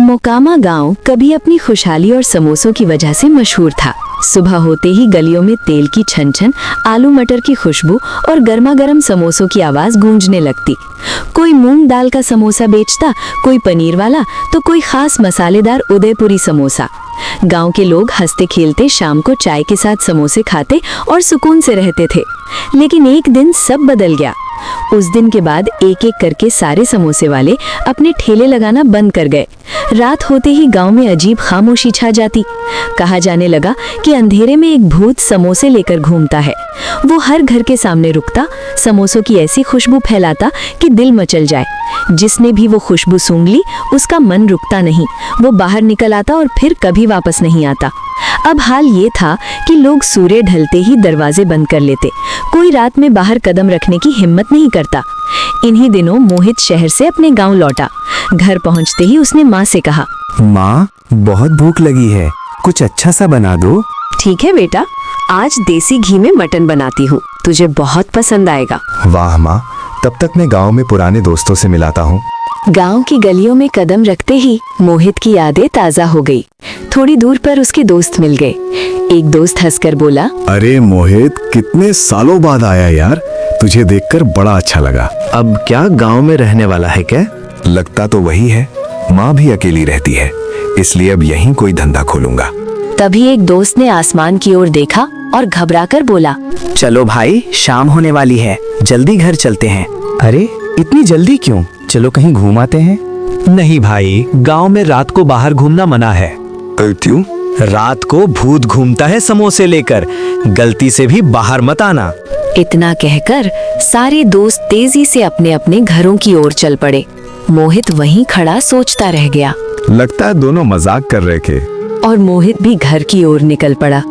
मोकामा गांव कभी अपनी खुशहाली और समोसों की वजह से मशहूर था। सुबह होते ही गलियों में तेल की छन छन, आलू मटर की खुशबू और गर्मा गर्म समोसों की आवाज गूंजने लगती। कोई मूंग दाल का समोसा बेचता, कोई पनीर वाला, तो कोई खास मसालेदार उदयपुरी समोसा। गांव के लोग हंसते खेलते शाम को चाय के साथ समोसे खाते और सुकून से रहते थे। लेकिन एक दिन सब बदल गया। उस दिन के बाद एक एक करके सारे समोसे वाले अपने ठेले लगाना बंद कर गए। रात होते ही गांव में अजीब खामोशी छा जाती। कहा जाने लगा कि अंधेरे में एक भूत समोसे लेकर घूमता है। वो हर घर के सामने रुकता, समोसों की ऐसी खुशबू फैलाता कि दिल मचल जाए। जिसने भी वो खुशबू सूंघ ली, उसका मन रुकता नहीं। वो बाहर निकल आता और फिर कभी वापस नहीं आता। अब हाल ये था कि लोग सूर्य ढलते ही दरवाजे बंद कर लेते। कोई रात में बाहर कदम रखने की हिम्मत नहीं करता। इन्हीं दिनों मोहित शहर से अपने गांव लौटा। घर पहुंचते ही उसने माँ से कहा, माँ, बहुत भूख लगी है, कुछ अच्छा सा बना दो। ठीक है बेटा, आज देसी घी में मटन बनाती हूँ, तुझे बहुत पसंद आएगा। वाह माँ, तब तक मैं गांव में पुराने दोस्तों से मिलाता हूँ। गांव की गलियों में कदम रखते ही मोहित की यादें ताजा हो गई। थोड़ी दूर पर उसके दोस्त मिल गए। एक दोस्त हंसकर बोला, अरे मोहित, कितने सालों बाद आया यार, तुझे देखकर बड़ा अच्छा लगा। अब क्या गांव में रहने वाला है क्या? लगता तो वही है, माँ भी अकेली रहती है, इसलिए अब यहीं कोई धंधा खोलूंगा। तभी एक दोस्त ने आसमान की ओर देखा और घबराकर बोला, चलो भाई, शाम होने वाली है, जल्दी घर चलते हैं। अरे इतनी जल्दी क्यों? चलो कहीं घूम आते हैं। नहीं भाई, गांव में रात को बाहर घूमना मना है। क्यों? रात को भूत घूमता है समोसे लेकर, गलती से भी बाहर मत आना। इतना कहकर सारे दोस्त तेजी से अपने अपने घरों की ओर चल पड़े। मोहित वहीं खड़ा सोचता रह गया। लगता है दोनों मजाक कर रहे थे। और मोहित भी घर की ओर निकल पड़ा।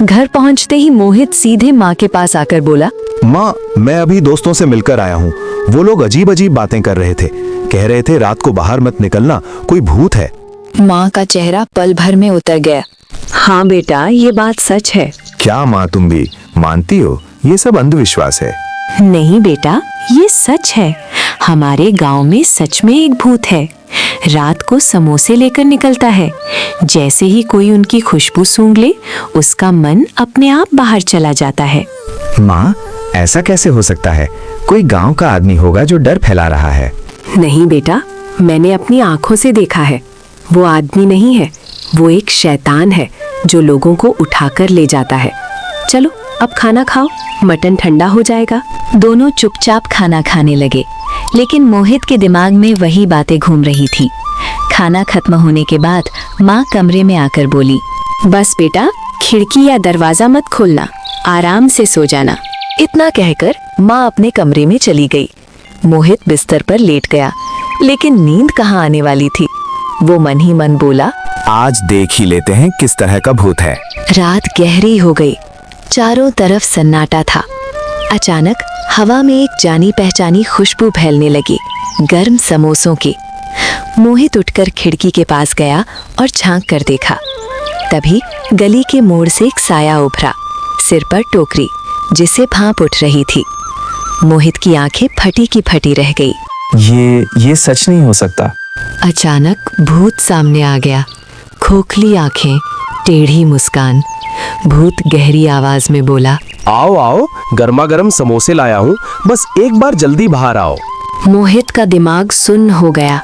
घर पहुंचते ही मोहित सीधे माँ के पास आकर बोला, माँ, मैं अभी दोस्तों से मिलकर आया हूँ। वो लोग अजीब अजीब बातें कर रहे थे, कह रहे थे रात को बाहर मत निकलना, कोई भूत है। माँ का चेहरा पल भर में उतर गया। हाँ बेटा, ये बात सच है। क्या माँ, तुम भी मानती हो ये सब अंधविश्वास है? नहीं बेटा, ये सच है। हमारे गांव में सच में एक भूत है। रात को समोसे लेकर निकलता है। जैसे ही कोई उनकी खुशबू सूंघ ले, उसका मन अपने आप बाहर चला जाता है। माँ, ऐसा कैसे हो सकता है? कोई गांव का आदमी होगा जो डर फैला रहा है। नहीं बेटा, मैंने अपनी आंखों से देखा है। वो आदमी नहीं है, वो एक शैतान है जो लोगों को उठाकर ले जाता है। चलो अब खाना खाओ, मटन ठंडा हो जाएगा। दोनों चुपचाप खाना खाने लगे, लेकिन मोहित के दिमाग में वही बातें घूम रही थी। खाना खत्म होने के बाद माँ कमरे में आकर बोली, बस बेटा, खिड़की या दरवाजा मत खोलना, आराम से सो जाना। इतना कहकर माँ अपने कमरे में चली गई। मोहित बिस्तर पर लेट गया, लेकिन नींद कहाँ आने वाली थी। वो मन ही मन बोला, आज देख ही लेते हैं किस तरह का भूत है। रात गहरी हो गई, चारों तरफ सन्नाटा था। अचानक हवा में एक जानी पहचानी खुशबू फैलने लगी, गर्म समोसों की। मोहित उठकर खिड़की के पास गया और झांक कर देखा। तभी गली के मोड़ से एक साया उभरा, सिर पर टोकरी, जिसे भाप उठ रही थी। मोहित की आंखें फटी की फटी रह गई। ये सच नहीं हो सकता। अचानक भूत सामने आ गया। खोखली आंखें, टेढ़ी मुस्कान। भूत गहरी आवाज में बोला, आओ आओ, गर्मा गर्म समोसे लाया हूँ, बस एक बार जल्दी बाहर आओ। मोहित का दिमाग सुन्न हो गया।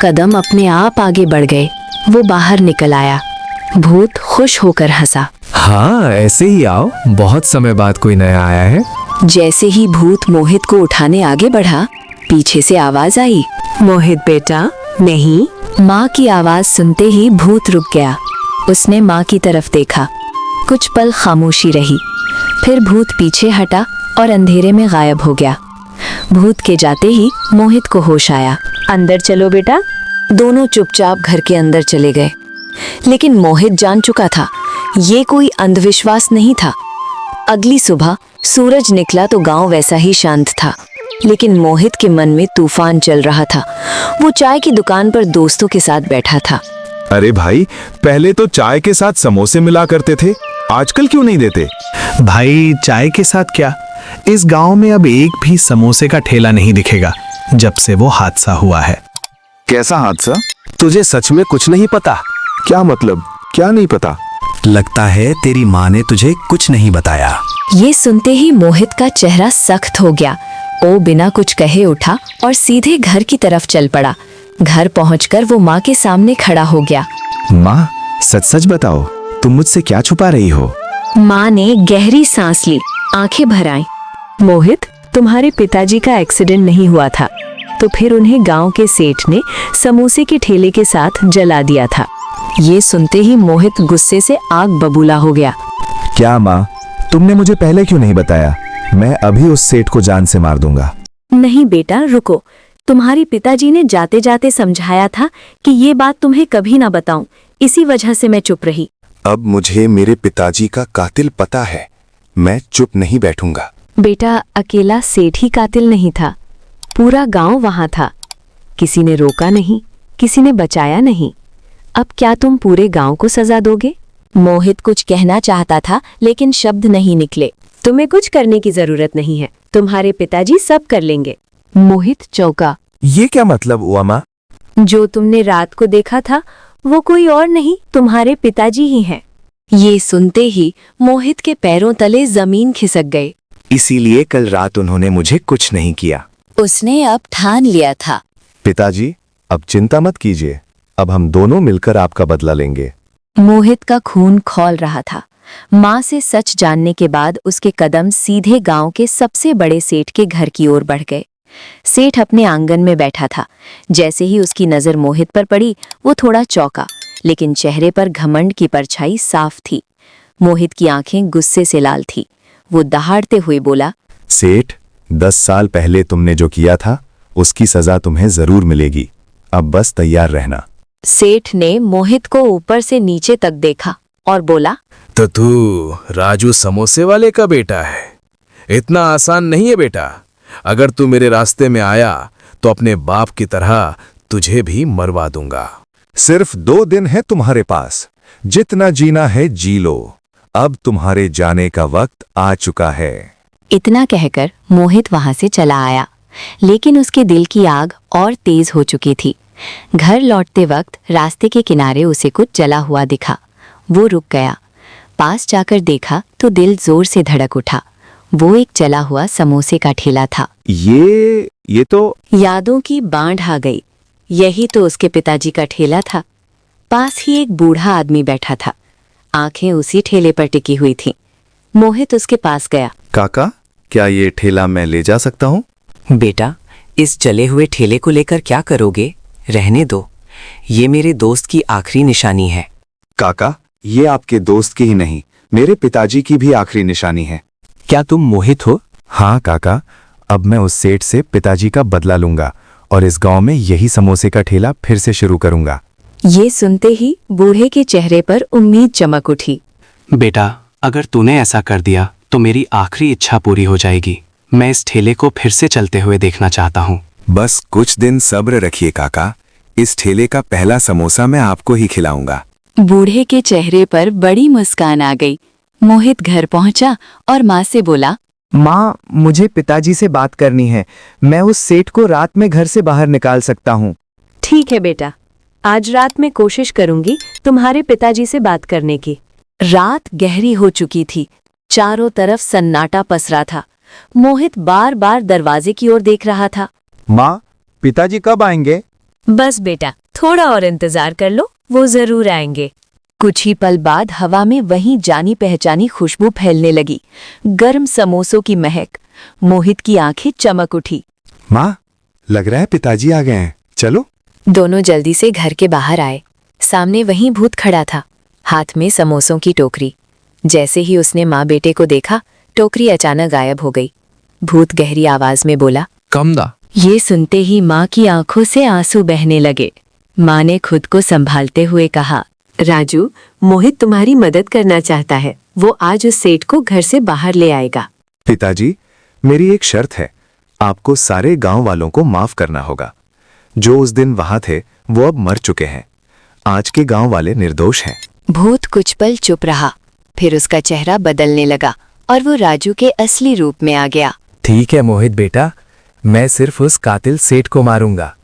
कदम अपने आप आगे बढ़ गए। वो बाहर निकल आया। भूत खुश होकर हंसा। हाँ, ऐसे ही आओ, बहुत समय बाद कोई नया आया है। जैसे ही भूत मोहित को उठाने आगे बढ़ा, पीछे से आवाज आई, मोहित बेटा, नहीं। माँ की आवाज सुनते ही भूत रुक गया। उसने माँ की तरफ देखा। कुछ पल खामोशी रही, फिर भूत पीछे हटा और अंधेरे में गायब हो गया। भूत के जाते ही मोहित को होश आया। अंदर चलो बेटा। दोनों चुपचाप घर के अंदर चले गए। लेकिन मोहित जान चुका था, ये कोई अंधविश्वास नहीं था। अगली सुबह सूरज निकला तो गांव वैसा ही शांत था, लेकिन मोहित के मन में तूफान चल रहा था। वो चाय की दुकान पर दोस्तों के साथ बैठा था। अरे भाई, पहले तो चाय के साथ समोसे मिला करते थे, आजकल क्यों नहीं देते? भाई, चाय के साथ क्या, इस गांव में अब एक भी समोसे का ठेला नहीं दिखेगा जब से वो हादसा हुआ है। कैसा हादसा? तुझे सच में कुछ नहीं पता? क्या मतलब, क्या नहीं पता? लगता है तेरी माँ ने तुझे कुछ नहीं बताया। ये सुनते ही मोहित का चेहरा सख्त हो गया। वो बिना कुछ कहे उठा और सीधे घर की तरफ चल पड़ा। घर पहुंचकर वो माँ के सामने खड़ा हो गया। माँ, सच सच बताओ, तुम मुझसे क्या छुपा रही हो? माँ ने गहरी सांस ली, आंखें भर आईं। मोहित, तुम्हारे पिताजी का एक्सीडेंट नहीं हुआ था तो फिर उन्हें गांव के सेठ ने समोसे के ठेले के साथ जला दिया था। ये सुनते ही मोहित गुस्से से आग बबूला हो गया। क्या माँ, तुमने मुझे पहले क्यों नहीं बताया? मैं अभी उस सेठ को जान से मार दूंगा। नहीं बेटा, रुको। तुम्हारे पिताजी ने जाते जाते समझाया था कि ये बात तुम्हें कभी ना बताऊं, इसी वजह से मैं चुप रही। अब मुझे मेरे पिताजी का कातिल पता है, मैं चुप नहीं बैठूंगा। बेटा, अकेला सेठ ही कातिल नहीं था, पूरा गांव वहां था। किसी ने रोका नहीं, किसी ने बचाया नहीं। अब क्या तुम पूरे गांव को सजा दोगे? मोहित कुछ कहना चाहता था लेकिन शब्द नहीं निकले। तुम्हें कुछ करने की जरूरत नहीं है, तुम्हारे पिताजी सब कर लेंगे। मोहित चौंका। ये क्या मतलब हुआ माँ? जो तुमने रात को देखा था वो कोई और नहीं, तुम्हारे पिताजी ही हैं। ये सुनते ही मोहित के पैरों तले जमीन खिसक गई। इसीलिए कल रात उन्होंने मुझे कुछ नहीं किया। उसने अब ठान लिया था। पिताजी, अब चिंता मत कीजिए, अब हम दोनों मिलकर आपका बदला लेंगे। मोहित का खून खौल रहा था। माँ से सच जानने के बाद उसके कदम सीधे गांव के सबसे बड़े सेठ के घर की ओर बढ़ गए। सेठ अपने आंगन में बैठा था। जैसे ही उसकी नजर मोहित पर पड़ी, वो थोड़ा चौंका, लेकिन चेहरे पर घमंड की परछाई साफ थी। मोहित की आंखें गुस्से से लाल थी। वो दहाड़ते हुए बोला, सेठ, 10 साल पहले तुमने जो किया था उसकी सजा तुम्हें जरूर मिलेगी, अब बस तैयार रहना। सेठ ने मोहित को ऊपर से नीचे तक देखा और बोला, तो तू राजू समोसे वाले का बेटा है? इतना आसान नहीं है बेटा। अगर तू मेरे रास्ते में आया तो अपने बाप की तरह तुझे भी मरवा दूंगा। सिर्फ 2 दिन है तुम्हारे पास, जितना जीना है जी लो, अब तुम्हारे जाने का वक्त आ चुका है। इतना कहकर मोहित वहां से चला आया, लेकिन उसके दिल की आग और तेज हो चुकी थी। घर लौटते वक्त रास्ते के किनारे उसे कुछ जला हुआ दिखा। वो रुक गया। पास जाकर देखा तो दिल जोर से धड़क उठा। वो एक जला हुआ समोसे का ठेला था। ये तो यादों की बाढ़ आ गई। यही तो उसके पिताजी का ठेला था। पास ही एक बूढ़ा आदमी बैठा था। आंखें उसी ठेले पर टिकी हुई थीं। मोहित उसके पास गया। काका, क्या ये ठेला मैं ले जा सकता हूँ? बेटा, इस जले हुए ठेले को लेकर क्या करोगे? रहने दो, ये मेरे दोस्त की आखिरी निशानी है। काका, ये आपके दोस्त की ही नहीं, मेरे पिताजी की भी आखिरी निशानी है। क्या तुम मोहित हो? हाँ काका, अब मैं उस सेठ से पिताजी का बदला लूंगा और इस गांव में यही समोसे का ठेला फिर से शुरू करूंगा। ये सुनते ही बूढ़े के चेहरे पर उम्मीद चमक उठी। बेटा, अगर तूने ऐसा कर दिया तो मेरी आखिरी इच्छा पूरी हो जाएगी। मैं इस ठेले को फिर से चलते हुए देखना चाहता हूँ। बस कुछ दिन सब्र रखिए काका, इस ठेले का पहला समोसा मैं आपको ही खिलाऊंगा। बूढ़े के चेहरे पर बड़ी मुस्कान आ गई। मोहित घर पहुंचा और माँ से बोला, माँ, मुझे पिताजी से बात करनी है। मैं उस सेठ को रात में घर से बाहर निकाल सकता हूँ। ठीक है बेटा, आज रात में कोशिश करूंगी तुम्हारे पिताजी से बात करने की। रात गहरी हो चुकी थी। चारों तरफ सन्नाटा पसरा था। मोहित बार बार दरवाजे की ओर देख रहा था। माँ, पिताजी कब आएंगे? बस बेटा, थोड़ा और इंतजार कर लो, वो जरूर आएंगे। कुछ ही पल बाद हवा में वहीं जानी पहचानी खुशबू फैलने लगी। गर्म समोसों की महक। मोहित की आंखें चमक उठी। माँ, लग रहा है पिताजी आ गए हैं, चलो। दोनों जल्दी से घर के बाहर आए। सामने वहीं भूत खड़ा था, हाथ में समोसों की टोकरी। जैसे ही उसने माँ बेटे को देखा, टोकरी अचानक गायब हो गई। भूत गहरी आवाज में बोला, कमदा। ये सुनते ही माँ की आंखों से आंसू बहने लगे। माँ ने खुद को संभालते हुए कहा, राजू, मोहित तुम्हारी मदद करना चाहता है। वो आज उस सेठ को घर से बाहर ले आएगा। पिताजी, मेरी एक शर्त है, आपको सारे गांव वालों को माफ करना होगा। जो उस दिन वहां थे वो अब मर चुके हैं। आज के गांव वाले निर्दोष हैं। भूत कुछ पल चुप रहा, फिर उसका चेहरा बदलने लगा और वो राजू के असली रूप में आ गया। ठीक है मोहित बेटा, मैं सिर्फ उस कातिल सेठ को मारूंगा,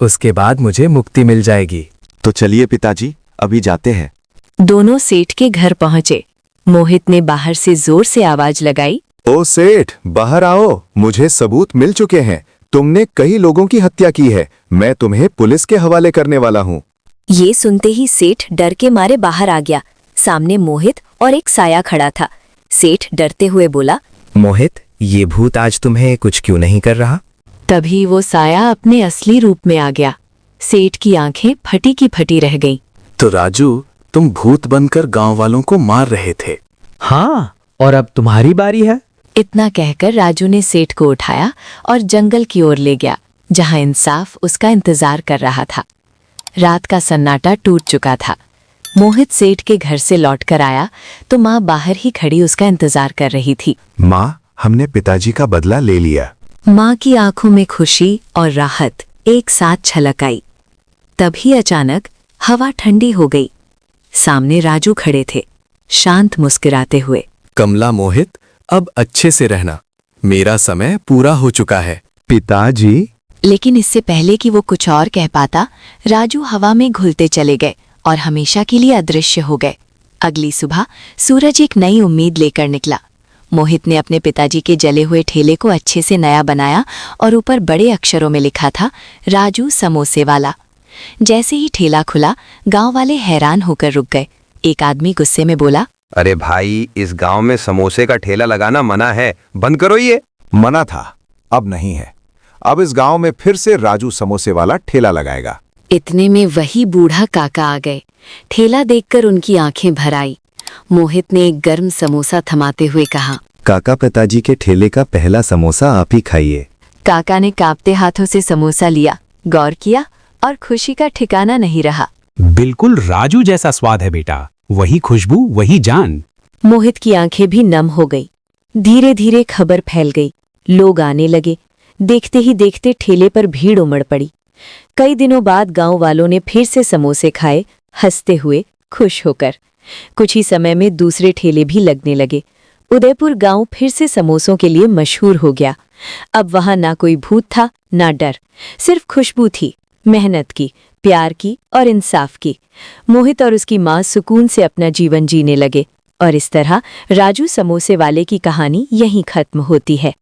उसके बाद मुझे मुक्ति मिल जाएगी। तो चलिए पिताजी, अभी जाते हैं। दोनों सेठ के घर पहुंचे। मोहित ने बाहर से जोर से आवाज लगाई, ओ सेठ, बाहर आओ, मुझे सबूत मिल चुके हैं। तुमने कई लोगों की हत्या की है। मैं तुम्हें पुलिस के हवाले करने वाला हूँ। ये सुनते ही सेठ डर के मारे बाहर आ गया। सामने मोहित और एक साया खड़ा था। सेठ डरते हुए बोला, मोहित, ये भूत आज तुम्हें कुछ क्यों नहीं कर रहा? तभी वो साया अपने असली रूप में आ गया। सेठ की आंखें फटी की फटी रह गईं। तो राजू, तुम भूत बनकर गांव वालों को मार रहे थे। हाँ, और अब तुम्हारी बारी है। इतना कहकर राजू ने सेठ को उठाया और जंगल की ओर ले गया, जहां इंसाफ उसका इंतजार कर रहा था। रात का सन्नाटा टूट चुका था। मोहित सेठ के घर से लौटकर आया तो माँ बाहर ही खड़ी उसका इंतजार कर रही थी। माँ, हमने पिताजी का बदला ले लिया। माँ की आंखों में खुशी और राहत एक साथ छलक आई। तभी अचानक हवा ठंडी हो गई। सामने राजू खड़े थे, शांत मुस्कुराते हुए। कमला, मोहित, अब अच्छे से रहना। मेरा समय पूरा हो चुका है। पिताजी। लेकिन इससे पहले कि वो कुछ और कह पाता, राजू हवा में घुलते चले गए और हमेशा के लिए अदृश्य हो गए। अगली सुबह सूरज एक नई उम्मीद लेकर निकला। मोहित ने अपने पिताजी के जले हुए ठेले को अच्छे से नया बनाया और ऊपर बड़े अक्षरों में लिखा था, राजू समोसे वाला। जैसे ही ठेला खुला, गांव वाले हैरान होकर रुक गए। एक आदमी गुस्से में बोला, अरे भाई, इस गांव में समोसे का ठेला लगाना मना है, बंद करो ये। मना था, अब नहीं है। अब इस गांव में फिर से राजू समोसे वाला ठेला लगाएगा। इतने में वही बूढ़ा काका आ गए। ठेला देखकर उनकी आंखें भर आई। मोहित ने एक गर्म समोसा थमाते हुए कहा, काका, पिताजी के ठेले का पहला समोसा आप ही खाइए। काका ने कांपते हाथों से समोसा लिया, गौर किया और खुशी का ठिकाना नहीं रहा। बिल्कुल राजू जैसा स्वाद है बेटा, वही खुशबू, वही जान। मोहित की आंखें भी नम हो गई। धीरे धीरे खबर फैल गई। लोग आने लगे। देखते ही देखते ठेले पर भीड़ उमड़ पड़ी। कई दिनों बाद गांव वालों ने फिर से समोसे खाए, हंसते हुए, खुश होकर। कुछ ही समय में दूसरे ठेले भी लगने लगे। उदयपुर गांव फिर से समोसों के लिए मशहूर हो गया। अब वहां ना कोई भूत था, ना डर, सिर्फ खुशबू थी, मेहनत की, प्यार की और इंसाफ की। मोहित और उसकी माँ सुकून से अपना जीवन जीने लगे। और इस तरह राजू समोसे वाले की कहानी यहीं खत्म होती है।